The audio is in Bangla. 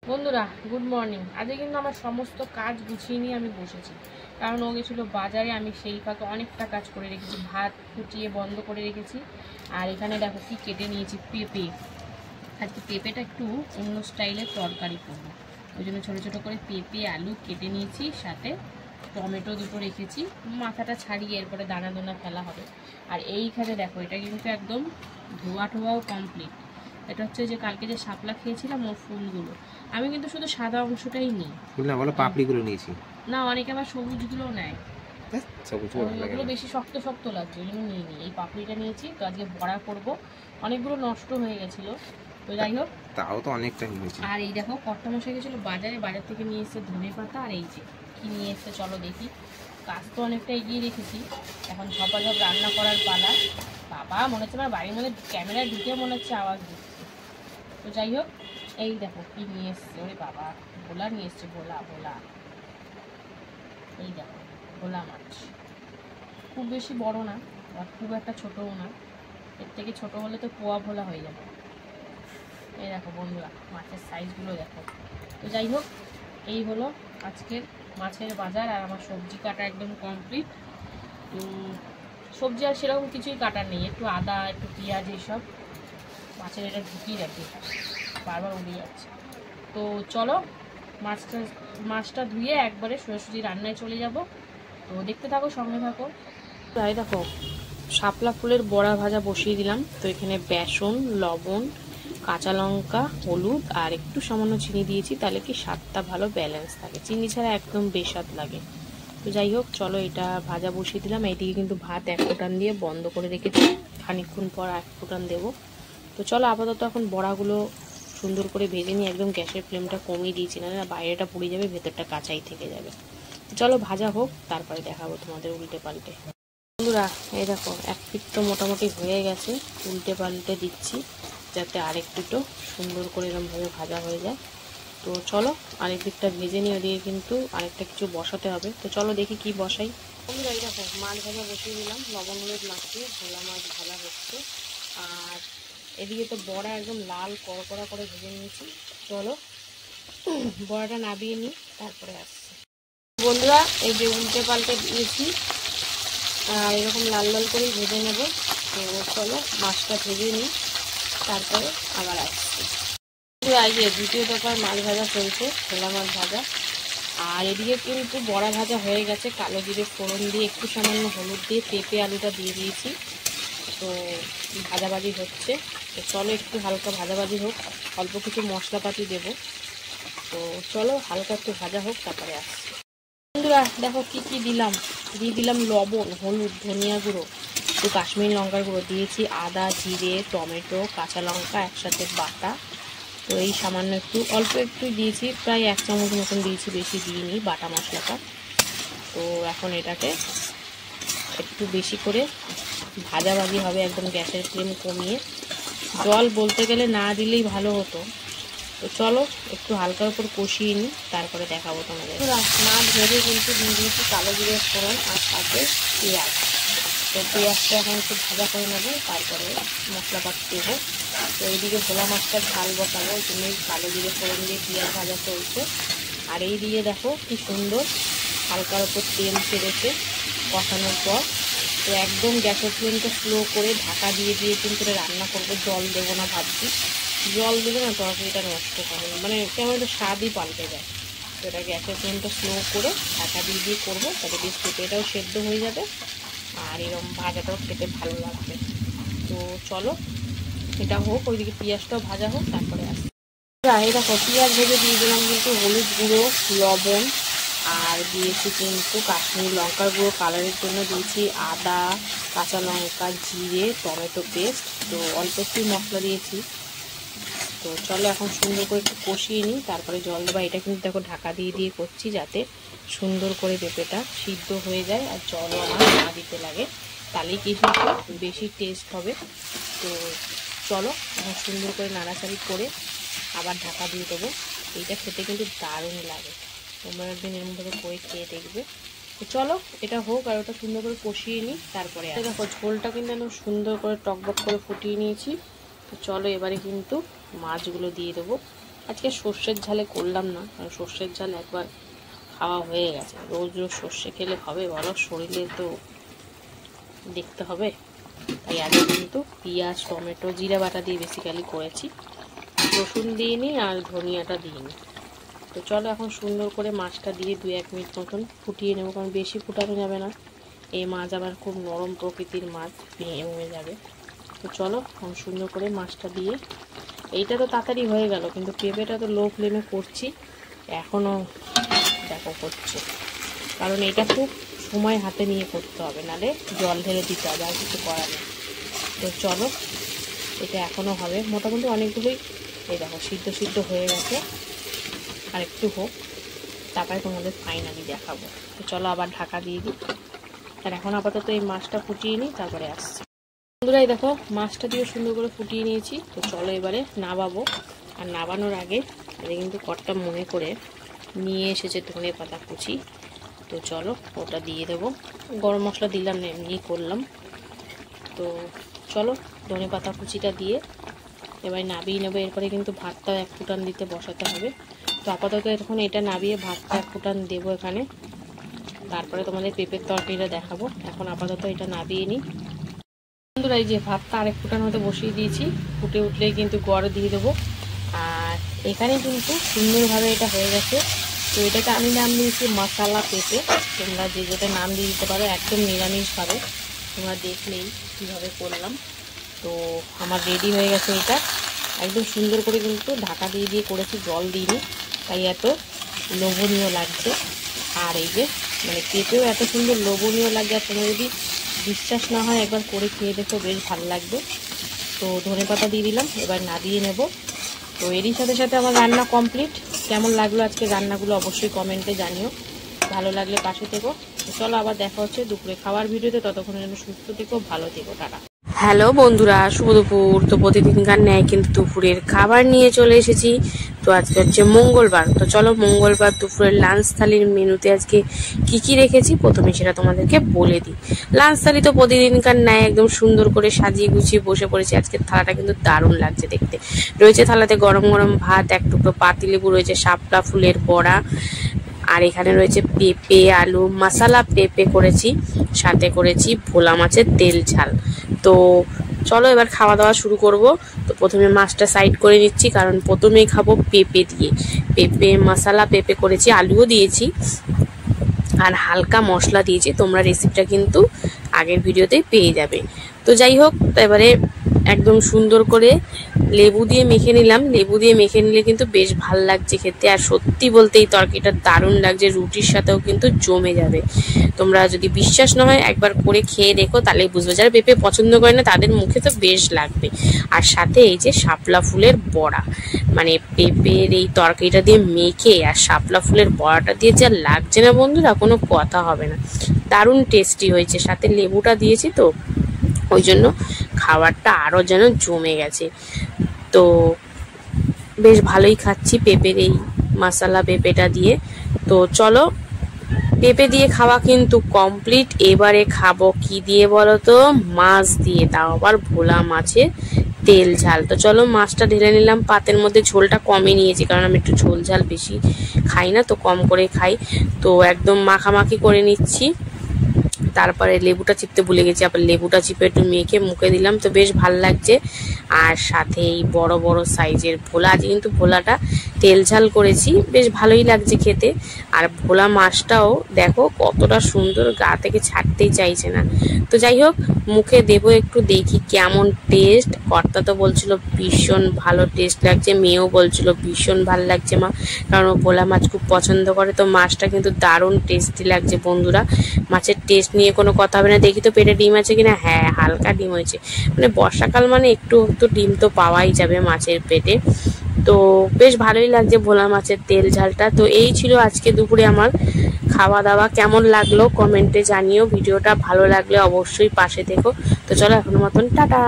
বন্ধুরা গুড মর্নিং। আজকে কিন্তু আমার সমস্ত কাজ গুছিয়ে নিয়ে আমি বসেছি, কারণ ও গেছিলো বাজারে। আমি সেই ফাঁকে অনেকটা কাজ করে রেখেছি, ভাত ফুটিয়ে বন্ধ করে রেখেছি। আর এখানে দেখো কি কেটে নিয়েছি, পেঁপে। আজকে পেঁপেটা একটু অন্য স্টাইলের তরকারি করবো, ওই জন্য ছোটো ছোটো করে পেঁপে আলু কেটে নিয়েছি, সাথে টমেটো দুটো রেখেছি। মাথাটা ছাড়িয়ে এরপরে দানা দানা ফেলা হবে। আর এইখানে দেখো, এটা কিন্তু একদম ধোয়া ঠোয়াও কমপ্লিট। এটা হচ্ছে যে কালকে যে শাপলা খেয়েছিলাম ওর ফুলগুলো। আমি কিন্তু শুধু সাদা অংশটাই নিই, না বলো পাপড়িগুলো নিয়েছি না অনেকে আবার সবুজগুলোও নেয়, ওগুলো বেশি শক্ত শক্ত লাগছে, ওই জন্য নিয়ে নিই। এই পাপড়িটা নিয়েছি, তো আজকে বড়া করব। অনেকগুলো নষ্ট হয়ে গেছিলো, তো যাই হোক, তাও তো অনেকটা নিয়েছি। আর এই দেখো কর্তা মশাই গেছিলো বাজারে, বাজার থেকে নিয়ে এসেছে ধনে পাতা। আর এই যে কি নিয়ে এসছে চলো দেখি। কাজ তো অনেকটা এগিয়ে রেখেছি, এখন ঝপাঝপ রান্না করার পালা। বাবা, মনে হচ্ছে আমার বাড়ির মধ্যে ক্যামেরায় ঢুকে মনে হচ্ছে আওয়াজ দিচ্ছে। তো যাই হোক, এই দেখো কি নিয়ে এসছে। ওরে বাবা, ভোলা নিয়ে এসছে, ভোলা ভোলা। এই দেখো ভোলা মাছ, খুব বেশি বড় না আর খুব একটা ছোটও না, এর থেকে ছোট হলে তো পোয়া ভোলা হয়ে যাবে। এই দেখো বন্ধুরা, মাছের সাইজগুলো দেখো। তো যাই হোক, এই হলো আজকের মাছের বাজার। আর আমার সবজি কাটা একদম কমপ্লিট। সবজি আর সেরকম কিছুই কাটার নেই, একটু আদা একটু পেঁয়াজ এইসব মাছের এটা ঢুকিয়ে রাখি, বারবার উড়ে যাচ্ছে। তো চলো মাছটা ধুয়ে একবারে সোজাসুজি রান্নায় চলে যাব। তো দেখতে থাকো, সঙ্গে থাকো। তাই দেখো, শাপলা ফুলের বড়া ভাজা বসিয়ে দিলাম। তো এখানে বেসন, লবণ, কাঁচা লঙ্কা, হলুদ আর একটু সামান্য চিনি দিয়েছি, তাহলে কি স্বাদটা ভালো ব্যালেন্স থাকে, চিনি ছাড়া একদম বেস্বাদ লাগে। তো যাই হোক, চলো এটা ভাজা বসিয়ে দিলাম। এইদিকে কিন্তু ভাত এক ফোঁটান দিয়ে বন্ধ করে রেখেছি, খানিকক্ষণ পর এক ফোঁটান দেবো। তো চলো আপাতত এখন বড়াগুলো সুন্দর করে ভেজে নিয়ে, একদম গ্যাসের ফ্লেমটা কমিয়ে দিয়েছি, না বাইরেটা পুড়ে যাবে, ভেতরটা কাঁচাই থেকে যাবে। তো চলো ভাজা হোক, তারপরে দেখাবো তোমাদের উল্টে পাল্টে। বন্ধুরা এই দেখো, এক পিঠ তো মোটামুটি হয়ে গেছে, উল্টে পাল্টে দিচ্ছি যাতে আরেক পিঠও সুন্দর করে এরকমভাবে ভাজা হয়ে যায়। তো চলো আরেক দিকটা ভেজে নিয়ে, ওদিকে কিন্তু আরেকটা কিছু বসাতে হবে। তো চলো দেখি কি বসাই। বন্ধুরা এই দেখো, মাছ ভাজা বসিয়ে দিলাম, লবণ হলুদ মাখিয়ে ভোলা মাছ ভাজা হচ্ছে। আর এদিকে তো বড়া একদম লাল কড়কড়া করে ভেজে নিয়েছি। চলো বড়াটা নাবিয়ে নিই, তারপরে আসছি। বন্ধুরা এই যে উল্টে পাল্টে দিয়েছি, এরকম লাল লাল করে ভেজে নেব। তো চলো মাছটা ভেজে নিই, তারপরে আবার আসছি। এই যে দ্বিতীয় দফার মাছ ভাজা চলছে, ভোলা মাছ ভাজা। আর এদিকে কিন্তু বড়া ভাজা হয়ে গেছে, কালো জিরে ফোড়ন দিয়ে একটু সামান্য হলুদ দিয়ে পেঁপে আলুটা দিয়ে দিয়েছি। তো ভাজাভাজি হচ্ছে। তো চলো একটু হালকা ভাজাভাজি হোক, অল্প কিছু মশলাপাতি দেবো। তো চলো হালকা একটু ভাজা হোক, তারপরে আসছি। বন্ধুরা দেখো কি কি দিলাম, দিয়ে দিলাম লবণ, হলুদ, ধনিয়া গুঁড়ো, একটু কাশ্মীরি লঙ্কার গুঁড়ো দিয়েছি, আদা, জিরে, টমেটো, কাঁচা লঙ্কা একসাথে বাটা। তো এই সামান্য একটু অল্প একটু দিয়েছি, প্রায় 1 চামচ মতন দিয়েছি, বেশি দিইনি বাটা মশলাটা। তো এখন এটাকে একটু বেশি করে ভাজাভাজি হবে, একদম গ্যাসের ফ্লেম কমিয়ে। জল বলতে গেলে না দিলেই ভালো হতো। তো চলো একটু হালকার উপর কষিয়ে নিই, তারপরে দেখাবো তোমাদের। মাছ ভেজে কিন্তু দিয়ে দিয়েছি কালো জিরে ফোড়ন আর সাথে পেঁয়াজ। তো পেঁয়াজটা এখন একটু ভাজা করে নেবো, তারপরে মশলাপাতি দেবো। তো এইদিকে ভোলা মাছটা ঝাল বসাবো, ওই জন্যই কালো জিরে ফোড়ন দিয়ে পেঁয়াজ ভাজা চলছে। আর এই দিয়ে দেখো কি সুন্দর হালকার উপর তেল ছেড়েছে কষানোর পর। তো একদম গ্যাসের ফ্লেমটা স্লো করে ঢাকা দিয়ে দিয়ে কিন্তু রান্না করবো, জল দেবো না ভাবছি। জল দেবে না তরকারিটা নষ্ট হবে, মানে কেমন একটা স্বাদই পাল্টে যায়। তো এটা গ্যাসের ফ্লেমটা স্লো করে ঢাকা দিয়ে দিয়ে করবো, তাতে বেশ পেঁপেটাও সেদ্ধ হয়ে যাবে আর এরকম ভাজাটাও খেতে ভালো লাগবে। তো চলো এটা হোক, ওইদিকে পেঁয়াজটাও ভাজা হোক, তারপরে আসি। এই দেখো পেঁয়াজ ভেজে দিয়ে দিলাম কিন্তু হলুদ গুঁড়ো, লবণ, আর দিয়েছি কিন্তু কাশ্মীরি লঙ্কার গুঁড়ো, কালারের জন্য দিয়েছি আদা, কাঁচা লঙ্কা, জিরে, টমেটো পেস্ট। তো অল্প একটু মশলা দিয়েছি। তো চলো এখন সুন্দর করে একটু কষিয়ে নিই, তারপরে জল দেবো। এটা কিন্তু দেখো ঢাকা দিয়ে দিয়ে করছি, যাতে সুন্দর করে পেঁপেটা সিদ্ধ হয়ে যায় আর জলও আমার না দিতে লাগে, তাহলেই কিন্তু বেশি টেস্ট হবে। তো চলো এখন সুন্দর করে নাড়াচাড়ি করে আবার ঢাকা দিয়ে দেবো। এইটা খেতে কিন্তু দারুণ লাগে, তোমরা একদিন এর মধ্যে করে খেয়ে দেখবে। তো চলো এটা হোক, আর ওটা সুন্দর করে কষিয়ে নিই, তারপরে দেখো ঝোলটা কিন্তু একদম সুন্দর করে টকবক করে ফুটিয়ে নিয়েছি। তো চলো এবারে কিন্তু মাছগুলো দিয়ে দেবো। আজকে সর্ষের ঝালে করলাম না, কারণ সর্ষের ঝাল একবার খাওয়া হয়ে গেছে। রোজ রোজ সর্ষে খেলে হবে বলো? শরীরে তো দেখতে হবে। তাই আগে কিন্তু পেঁয়াজ, টমেটো, জিরা বাটা দিয়ে বেসিক্যালি করেছি, রসুন দিইনি আর ধনিয়াটা দিইনি। তো চলো এখন সুন্দর করে মাছটা দিয়ে 2-1 মিনিট মতন ফুটিয়ে নেবো, কারণ বেশি ফুটানো যাবে না। এই মাছ আবার খুব নরম প্রকৃতির মাছ, ভেঙে যাবে। তো চলো এখন সুন্দর করে মাছটা দিয়ে, এইটা তো তাড়াতাড়ি হয়ে গেল, কিন্তু পেঁপেটা তো লো ফ্লেমে করছি এখনও, দেখো করছে, কারণ এটা খুব সময় হাতে নিয়ে করতে হবে, নাহলে জল ঢেলে দিতে হবে, আর কিছু করার নেই। তো চলো এটা এখনও হবে, মোটামুটি অনেকগুলোই এই দেখো সিদ্ধ হয়ে গেছে, আর একটু হোক, তারপরে তোমাদের ফাইনালি দেখাবো। তো চলো আবার ঢাকা দিয়ে দিই, আর এখন আপাতত এই মাছটা ফুটিয়ে নিই, তারপরে আসছি। বন্ধুরা এই দেখো মাছটা দিয়ে সুন্দর করে ফুটিয়ে নিয়েছি। তো চলো এবারে নাবাবো, আর নাবানোর আগে এটা কিন্তু কর্তা মনে করে নিয়ে এসেছে ধনে পাতা কুচি। তো চলো ওটা দিয়ে দেবো, গরম মশলা দিলাম না, এমনি করলাম। তো চলো ধনে পাতা কুচিটা দিয়ে এবার নাবিয়ে নেবো, এরপরে কিন্তু ভাতটা 1 ফুটান দিতে বসাতে হবে। তো আপাতত এখন এটা নাবিয়ে ভাতটা 1 ফুটান দেবো এখানে, তারপরে তোমাদের পেঁপের তরকারিটা দেখাবো। এখন আপাতত এটা নাবিয়ে নিই। বন্ধুরা এই যে ভাতটা 1 ফুটার মধ্যে বসিয়ে দিয়েছি, ফুটে উঠলেই কিন্তু গড় দিয়ে দেবো। আর এখানে কিন্তু সুন্দরভাবে এটা হয়ে গেছে। তো এটাকে আমি নাম দিয়েছি মশলা পেঁপে, তোমরা যে যেটা নাম দিয়ে দিতে পারো, একদম নিরামিষভাবে, তোমরা দেখলেই কীভাবে করলাম। তো আমার রেডি হয়ে গেছে এটা, একদম সুন্দর করে কিন্তু ঢাকা দিয়ে করেছি, জল দিইনি, তাই এত লোভনীয় লাগছে। আর এই যে মানে পেঁপেও এত সুন্দর লোভনীয় লাগছে, আর তোমরা যদি বিশ্বাস না হয় একবার করে খেয়ে দেখো, বেশ ভালো লাগবে। তো ধনে পাতা দিয়ে দিলাম, এবার নাবিয়ে নেব। তো এরই সাথে সাথে আমার রান্না কমপ্লিট। কেমন লাগলো আজকে রান্নাগুলো অবশ্যই কমেন্টে জানিও, ভালো লাগলে পাশে থেকো। তো চলো আবার দেখা হচ্ছে দুপুরে খাওয়ার ভিডিওতে, ততক্ষণের জন্য সুস্থ থেকো, ভালো থেকো, টাটা। হ্যালো বন্ধুরা, শুভ দুপুর। তো প্রতিদিনকার ন্যায় কিন্তু দুপুরের খাবার নিয়ে চলে এসেছি। তো আজকে হচ্ছে মঙ্গলবার। তো চলো মঙ্গলবার দুপুরের লাঞ্চ থালির মেনুতে আজকে কি রেখেছি প্রথমে সেটা তোমাদেরকে বলে দিই। লাঞ্চ থালি তো প্রতিদিনকার ন্যায় একদম সুন্দর করে সাজিয়ে গুছিয়ে বসে পড়েছি। আজকের থালাটা কিন্তু দারুণ লাগছে দেখতে। রয়েছে থালাতে গরম গরম ভাত, 1 টুকরো পাতিলেবু, রয়েছে শাপলা ফুলের বড়া, আর এখানে রয়েছে পেঁপে আলু মশলা পেঁপে করেছি, সাথে করেছি ভোলা মাছের তেল ঝাল। তো চলো এবার খাওয়া দাওয়া শুরু করব। তো প্রথমে মাছটা সাইড করে নিচ্ছি, কারণ প্রথমেই খাবো পেঁপে দিয়ে। পেঁপে মশলা পেঁপে করেছি, আলুও দিয়েছি আর হালকা মশলা দিয়েছি, তোমরা রেসিপিটা কিন্তু আগের ভিডিওতেই পেয়ে যাবে। তো যাই হোক, এবারে একদম সুন্দর করে লেবু দিয়ে মেখে নিলাম। লেবু দিয়ে মেখে নিলে কিন্তু বেশ ভাল লাগছে খেতে, আর সত্যি বলতে এই তরকারিটা দারুণ লাগছে, রুটির সাথেও কিন্তু জমে যাবে। তোমরা যদি বিশ্বাস না হয় একবার করে খেয়ে দেখো, তাহলেই বুঝবে। যারা পেঁপে পছন্দ করে না তাদের মুখে তো বেশ লাগবে। আর সাথে এই যে শাপলা ফুলের বড়া, মানে পেঁপের এই তরকারিটা দিয়ে মেখে আর শাপলা ফুলের বড়াটা দিয়ে যা লাগছে না বন্ধুরা, কোনো কথা হবে না, দারুণ টেস্টি হয়েছে। সাথে লেবুটা দিয়েছি তো ওই জন্য খাবারটা আরও যেন জমে গেছে। তো বেশ ভালোই খাচ্ছি পেঁপের এই মশলা পেঁপেটা দিয়ে। তো চলো পেঁপে দিয়ে খাওয়া কিন্তু কমপ্লিট। এবারে খাবো কি দিয়ে বলো তো? মাছ দিয়ে, তাও আবার ভোলা মাছের তেল ঝাল। তো চলো মাছটা ঢেলে নিলাম পাতের মধ্যে, ঝোলটা কমই নিয়েছি, কারণ আমি একটু ঝোল ঝাল বেশি খাই না, তো কম করে খাই। তো একদম মাখামাখি করে নিচ্ছি। তারপরে লেবুটা চিপতে ভুলে গেছি, আবার লেবুটা চিপে একটু মেখে মুখে দিলাম, তো বেশ ভাল লাগছে। আর সাথে এই বড় বড় সাইজের ভোলা, আজ কিন্তু ভোলাটা তেল ঝাল করেছি, বেশ ভালোই লাগছে খেতে। আর ভোলা মাছটাও দেখো কতটা সুন্দর, গা থেকে ছাড়তেই চাইছে না। তো যাই হোক মুখে দেবো একটু, দেখি কেমন টেস্ট। কর্তা তো বলছিল ভীষণ ভালো টেস্ট লাগছে, মেয়েও বলছিল ভীষণ ভালো লাগছে মা, কারণ ও ভোলা মাছ খুব পছন্দ করে। তো মাছটা কিন্তু দারুণ টেস্টি লাগছে বন্ধুরা। মাছের টেস্ট নিয়ে কোনো কথা হবে না। দেখি তো পেটে ডিম আছে কিনা, হ্যাঁ হালকা ডিম হয়েছে, মানে বর্ষাকাল মানে একটু ডিম তো পাওয়াই যাবে মাছের পেটে। তো বেশ ভালোই লাগছে ভোলা মাছের তেল ঝালটা। তো এই ছিল আজকে দুপুরে আমার খাওয়া দাওয়া। কেমন লাগলো কমেন্টে জানিও। ভিডিওটা ভালো লাগলে অবশ্যই পাশে থেকো। তো চলো এখনো মতন টাটা।